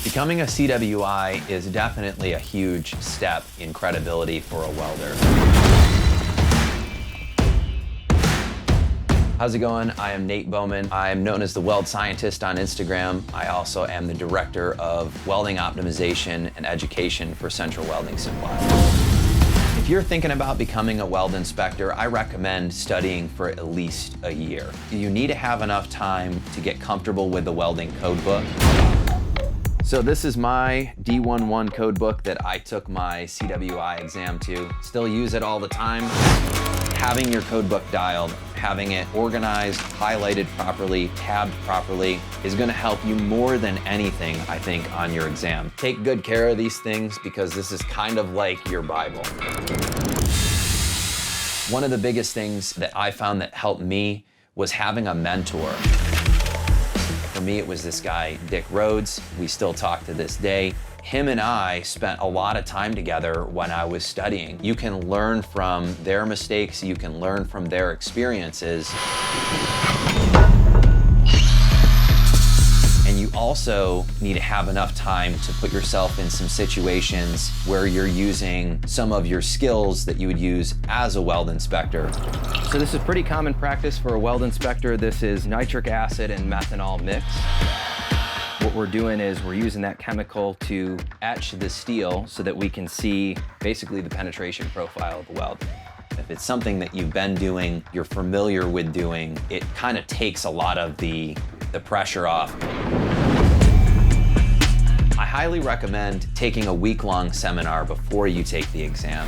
Becoming a CWI is definitely a huge step in credibility for a welder. How's it going? I am Nate Bowman. I am known as the Weld Scientist on Instagram. I also am the Director of Welding Optimization and Education for Central Welding Supply. If you're thinking about becoming a weld inspector, I recommend studying for at least a year. You need to have enough time to get comfortable with the welding code book. So this is my D11 code book that I took my CWI exam to. Still use it all the time. Having your code book dialed, having it organized, highlighted properly, tabbed properly is gonna help you more than anything, I think, on your exam. Take good care of these things because this is kind of like your Bible. One of the biggest things that I found that helped me was having a mentor. For me, it was this guy, Dick Rhodes. We still talk to this day. Him and I spent a lot of time together when I was studying. You can learn from their mistakes, you can learn from their experiences. And you also need to have enough time to put yourself in some situations where you're using some of your skills that you would use as a weld inspector. So this is pretty common practice for a weld inspector. This is nitric acid and methanol mix. What we're doing is we're using that chemical to etch the steel so that we can see basically the penetration profile of the weld. If it's something that you've been doing, you're familiar with doing, it kind of takes a lot of the pressure off. I highly recommend taking a week-long seminar before you take the exam.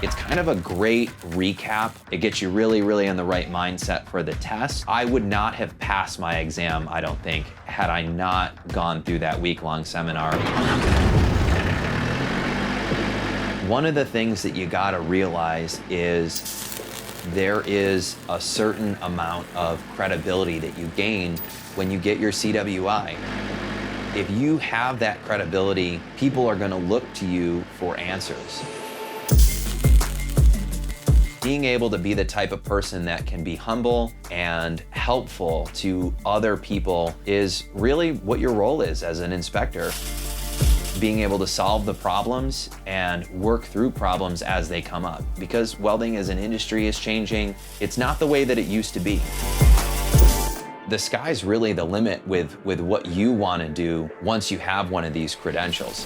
It's kind of a great recap. It gets you really, really in the right mindset for the test. I would not have passed my exam, I don't think, had I not gone through that week-long seminar. One of the things that you gotta realize is there is a certain amount of credibility that you gain when you get your CWI. If you have that credibility, people are gonna look to you for answers. Being able to be the type of person that can be humble and helpful to other people is really what your role is as an inspector. Being able to solve the problems and work through problems as they come up. Because welding as an industry is changing, it's not the way that it used to be. The sky's really the limit with what you want to do once you have one of these credentials.